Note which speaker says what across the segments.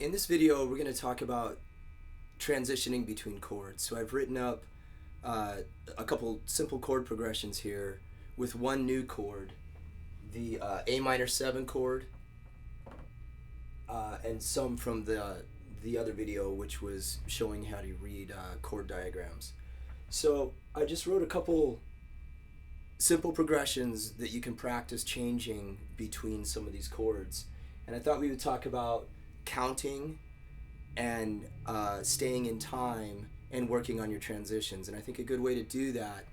Speaker 1: In this video, we're going to talk about transitioning between chords. So I've written up a couple simple chord progressions here with one new chord, the Am7 chord, and some from the other video, which was showing how to read chord diagrams. So I just wrote a couple simple progressions that you can practice changing between some of these chords. And I thought we would talk about counting and staying in time and working on your transitions. And I think a good way to do that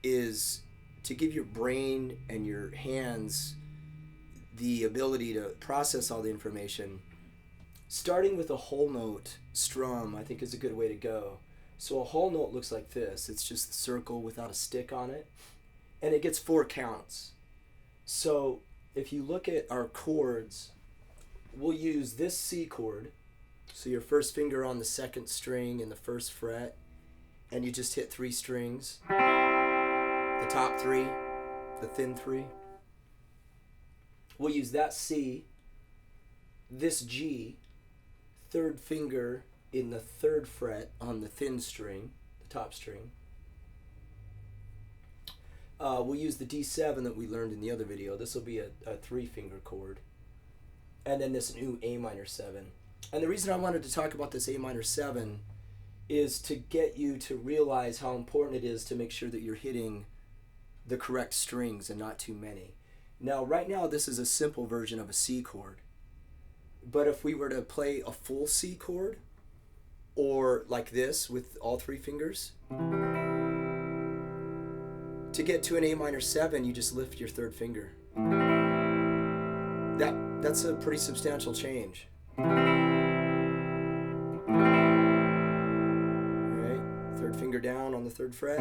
Speaker 1: is to give your brain and your hands the ability to process all the information. Starting with a whole note strum, I think, is a good way to go. So a whole note looks like this. It's just the circle without a stick on it, and it gets 4 counts. So if you look at our chords, we'll use this C chord. So your first finger on the 2nd string in the 1st fret, and you just hit 3 strings. The top 3, the thin 3. We'll use that C, this G, 3rd finger in the 3rd fret on the thin string, the top string. We'll use the D7 that we learned in the other video. This will be a 3-finger chord. And then this new Am7. And the reason I wanted to talk about this Am7 is to get you to realize how important it is to make sure that you're hitting the correct strings and not too many. Now, right now, this is a simple version of a C chord. But if we were to play a full C chord, or like this with all 3 fingers, to get to an Am7, you just lift your 3rd finger. That's a pretty substantial change. All right, 3rd finger down on the 3rd fret,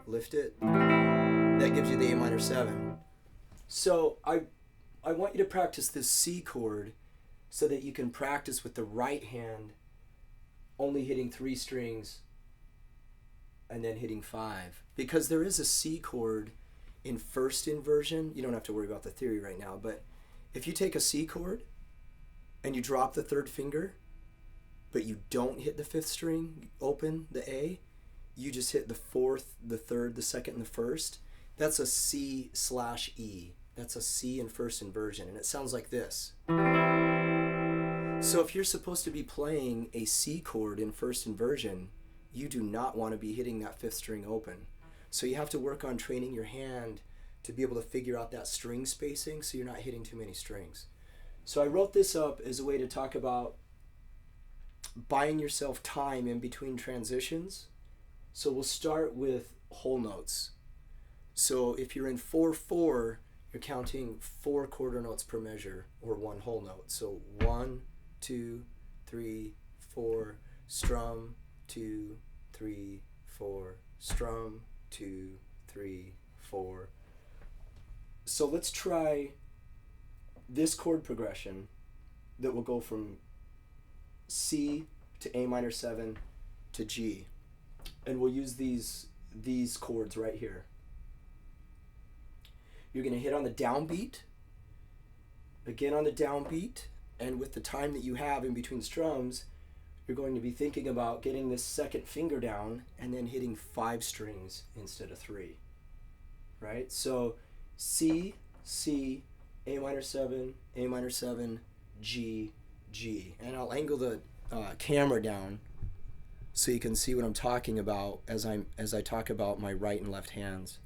Speaker 1: lift it. That gives you the Am7. So I want you to practice this C chord so that you can practice with the right hand only hitting 3 strings and then hitting 5. Because there is a C chord in first inversion. You don't have to worry about the theory right now, but if you take a C chord and you drop the 3rd finger, but you don't hit the 5th string open, the A, you just hit the 4th, the 3rd, the 2nd, and the 1st. That's a C/E. That's a C in first inversion, and it sounds like this. So if you're supposed to be playing a C chord in first inversion, you do not want to be hitting that 5th string open. So you have to work on training your hand to be able to figure out that string spacing so you're not hitting too many strings. So I wrote this up as a way to talk about buying yourself time in between transitions. So we'll start with whole notes. So if you're in 4/4, you're counting 4 quarter notes per measure, or 1 whole note. So 1, 2, 3, 4, strum, 2, 3, 4, strum, 2, 3, 4. So let's try this chord progression that will go from C to Am7 to G. And we'll use these chords right here. You're going to hit on the downbeat, again on the downbeat, and with the time that you have in between strums, you're going to be thinking about getting this 2nd finger down and then hitting 5 strings instead of 3. Right? So C, C, Am7, Am7, G, G. And I'll angle the camera down so you can see what I'm talking about as I talk about my right and left hands.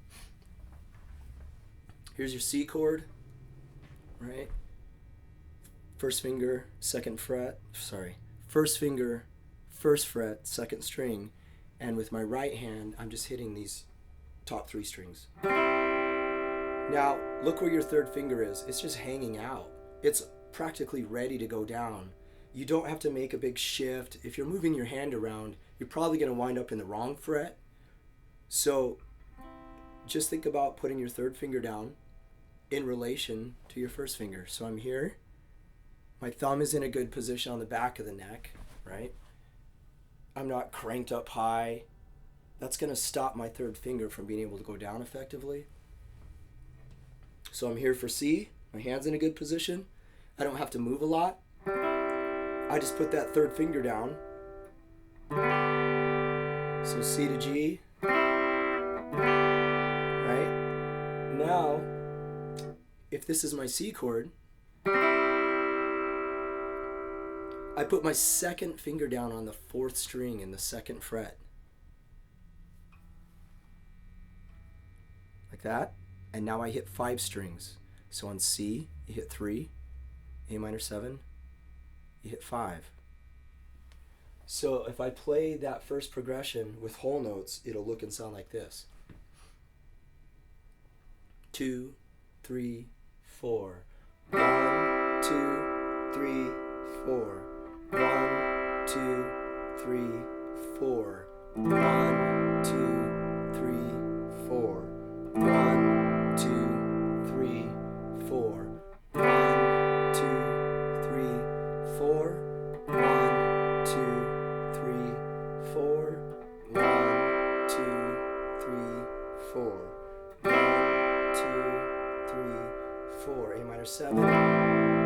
Speaker 1: Here's your C chord, right? First finger, 2nd fret, first finger, 1st fret, 2nd string, and with my right hand, I'm just hitting these top 3 strings. Now, look where your 3rd finger is. It's just hanging out. It's practically ready to go down. You don't have to make a big shift. If you're moving your hand around, you're probably going to wind up in the wrong fret. So just think about putting your 3rd finger down in relation to your 1st finger. So I'm here. My thumb is in a good position on the back of the neck, right? I'm not cranked up high. That's going to stop my 3rd finger from being able to go down effectively. So I'm here for C. My hand's in a good position. I don't have to move a lot. I just put that third finger down. So C to G. Right? Now, if this is my C chord, I put my second finger down on the fourth string in the second fret. Like that. And now I hit 5 strings. So on C, you hit 3, A minor 7, you hit 5. So if I play that first progression with whole notes, it'll look and sound like this. 2, 3, 4. 1, 2, 3, 4. 1, 2, 3, 4. 1, 2, 3, 4. 1, 2, 3, 4. 1, 2, 3, 4. 1, 2, 3, 4. 1, 2, 3, 4. 1, 2, 3, 4. A minor 7.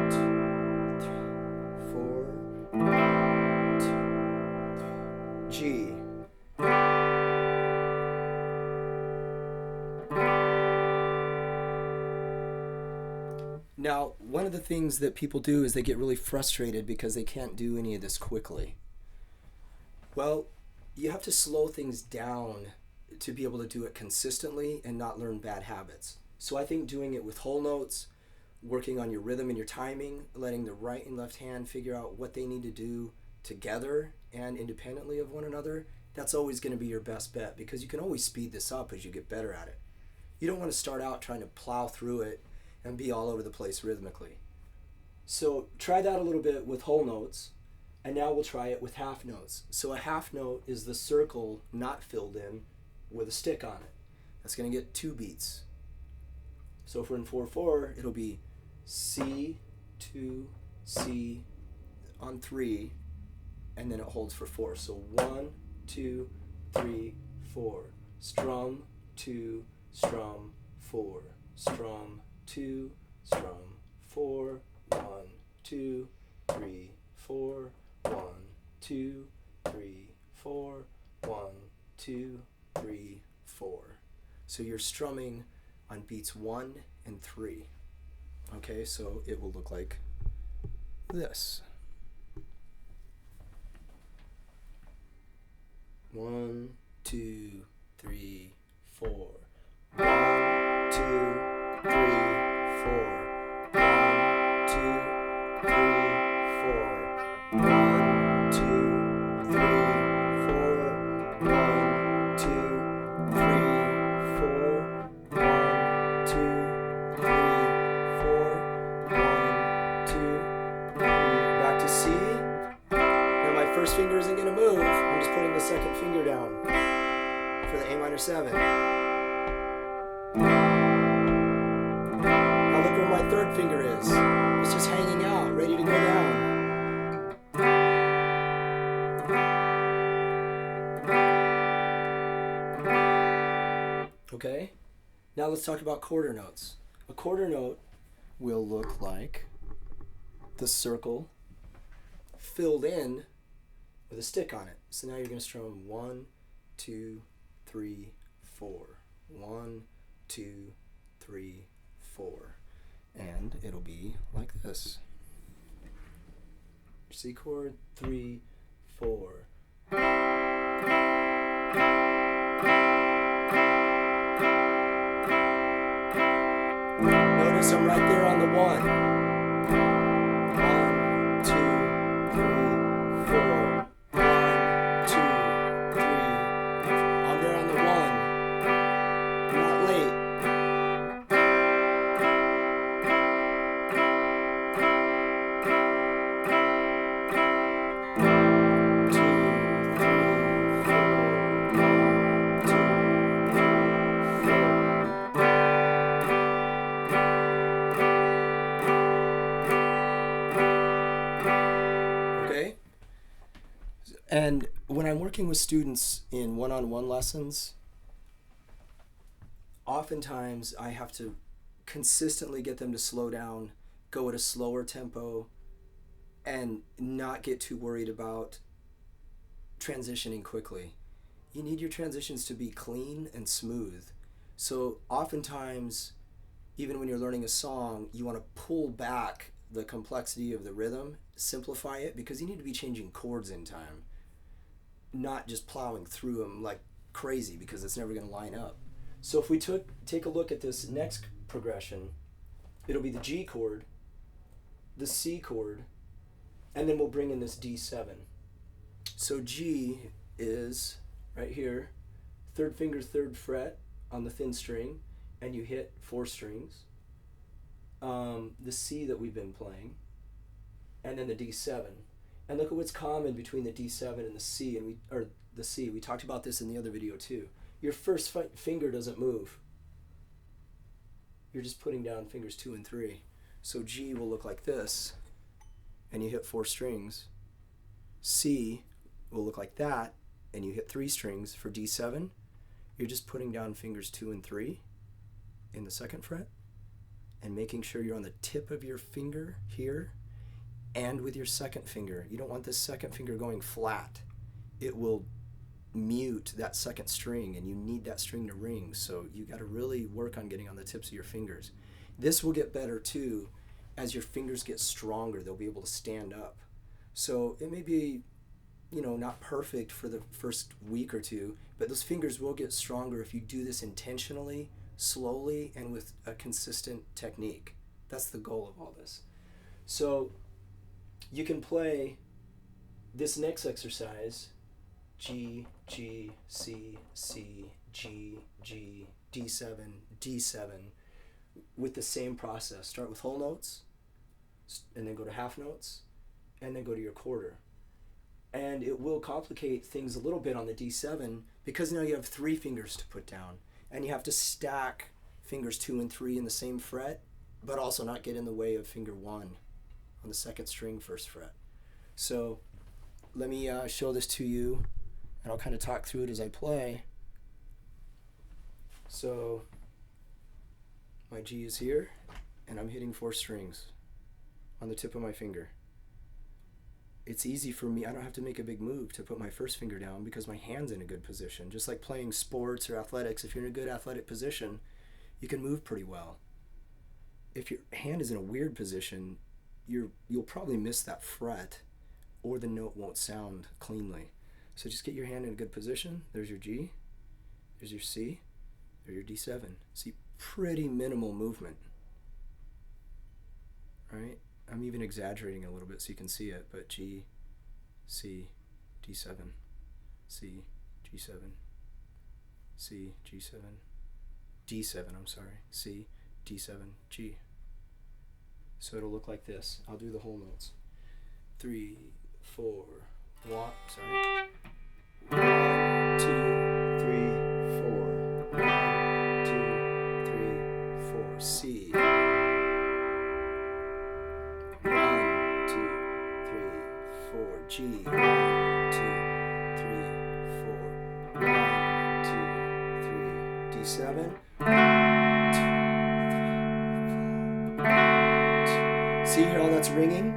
Speaker 1: 2, 3, 4. 2, 3. G. Now, one of the things that people do is they get really frustrated because they can't do any of this quickly. Well, you have to slow things down to be able to do it consistently and not learn bad habits. So I think doing it with whole notes, working on your rhythm and your timing, letting the right and left hand figure out what they need to do together and independently of one another, that's always going to be your best bet, because you can always speed this up as you get better at it. You don't want to start out trying to plow through it and be all over the place rhythmically. So try that a little bit with whole notes, and now we'll try it with half notes. So a half note is the circle not filled in with a stick on it. That's going to get 2 beats. So if we're in 4/4, it'll be C, 2, C on 3, and then it holds for 4. So 1, 2, 3, 4. Strum, 2, strum, 4. Strum, 2, strum, 4. 1, 2, 3, 4. 1, 2, 3, 4. 1, 2, 3, 4. So you're strumming on beats 1 and 3. Okay, so it will look like this. 1, 2, 3, 4. 1, 2, 3, 4. 1, 2, 3, 4. 1, 2, 3, 4. 1, 2, 3, 4. 1, 2, 3, 4. 1, 2, 3. Back to C. Now my first finger isn't going to move. I'm just putting the second finger down for the A minor 7. Now look where my third finger is. It's just hanging out, ready to go down. Okay? Now let's talk about quarter notes. A quarter note will look like the circle filled in with a stick on it. So now you're going to strum 1, 2, 3, 4. 1, 2, 3, 4. And it'll be like this. C chord, 3, 4. Notice I'm right there on the 1. 1, 2, 3, 4. 1, 2, 3. I'm there on the 1. I'm not late. And when I'm working with students in one-on-one lessons, oftentimes I have to consistently get them to slow down go at a slower tempo, and not get too worried about transitioning quickly. You need your transitions to be clean and smooth. So oftentimes, even when you're learning a song, you want to pull back the complexity of the rhythm, simplify it, because you need to be changing chords in time, not just plowing through them like crazy, because it's never going to line up. So if we take a look at this next progression, it'll be the G chord, the C chord, and then we'll bring in this D7. So G is right here, third finger, third fret on the thin string, and you hit 4 strings. The C that we've been playing, and then the D7. And look at what's common between the D7 and the C, the C. We talked about this in the other video too. Your first finger doesn't move. You're just putting down fingers 2 and 3. So G will look like this, and you hit 4 strings. C will look like that, and you hit 3 strings. For D7, you're just putting down fingers 2 and 3 in the 2nd fret, and making sure you're on the tip of your finger here, and with your 2nd finger. You don't want this 2nd finger going flat. It will mute that 2nd string, and you need that string to ring, so you got to really work on getting on the tips of your fingers. This will get better too as your fingers get stronger. They'll be able to stand up. So it may be, not perfect for the first week or two, but those fingers will get stronger if you do this intentionally, slowly, and with a consistent technique. That's the goal of all this. So you can play this next exercise, G, G, C, C, G, G, D7, D7, with the same process. Start with whole notes, and then go to half notes, and then go to your quarter. And it will complicate things a little bit on the D7, because now you have 3 fingers to put down, and you have to stack fingers 2 and 3 in the same fret, but also not get in the way of finger 1 on the 2nd string, 1st fret. So let me show this to you, and I'll kind of talk through it as I play. So my G is here, and I'm hitting 4 strings on the tip of my finger. It's easy for me. I don't have to make a big move to put my 1st finger down, because my hand's in a good position. Just like playing sports or athletics, if you're in a good athletic position, you can move pretty well. If your hand is in a weird position, you'll probably miss that fret, or the note won't sound cleanly. So just get your hand in a good position. There's your G, there's your C, there's your D7. See, pretty minimal movement, right? I'm even exaggerating a little bit so you can see it, but G, C, D7, C, G7, C, G7, D7, C, D7, G. So it'll look like this. I'll do the whole notes. 3, 4, 1, sorry. 1, 2, 3, 4. 1, 2, 3, 4. C. 1, 2, 3, 4. G. 1, 2, 3, 4. 1, 2, 3. D7. 1, 2, 3, 4. See how that's ringing?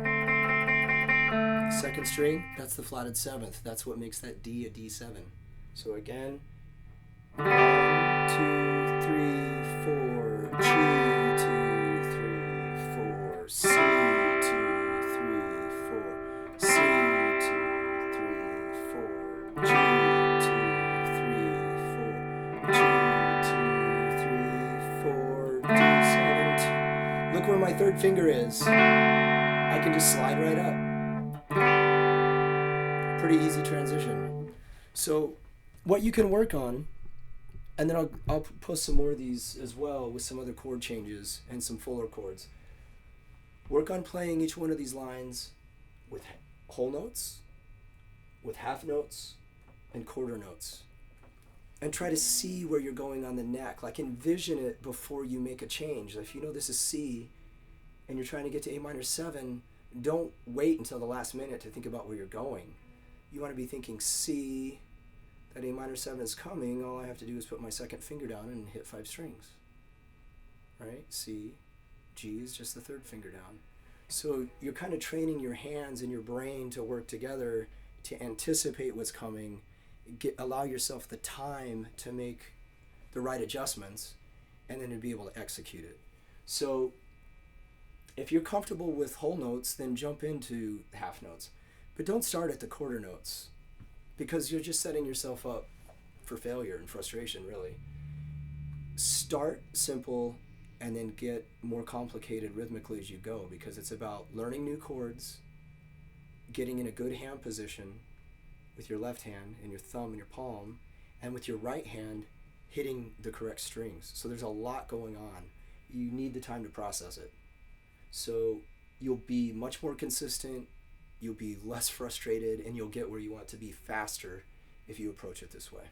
Speaker 1: 2nd string, that's the flatted 7th. That's what makes that D a D7. So again, 1, 2, 3, 4. G, 2, 3, 4. C, 2, 3, 4. C, 2, 3, 4. G, 2, 3, 4. G, 2, 3, 4. D7. Look where my 3rd finger is. I can just slide right up. Pretty easy transition. So what you can work on, and then I'll post some more of these as well with some other chord changes and some fuller chords. Work on playing each one of these lines with whole notes, with half notes, and quarter notes. And try to see where you're going on the neck. Like, envision it before you make a change. If you know this is C and you're trying to get to Am7, don't wait until the last minute to think about where you're going. You want to be thinking C, that Am7 is coming. All I have to do is put my 2nd finger down and hit 5 strings. Right? C, G is just the third finger down. So you're kind of training your hands and your brain to work together to anticipate what's coming, allow yourself the time to make the right adjustments, and then to be able to execute it. So if you're comfortable with whole notes, then jump into half notes. But don't start at the quarter notes, because you're just setting yourself up for failure and frustration, really. Start simple and then get more complicated rhythmically as you go, because it's about learning new chords, getting in a good hand position with your left hand and your thumb and your palm, and with your right hand hitting the correct strings. So there's a lot going on. You need the time to process it. So you'll be much more consistent, you'll be less frustrated, and you'll get where you want to be faster if you approach it this way.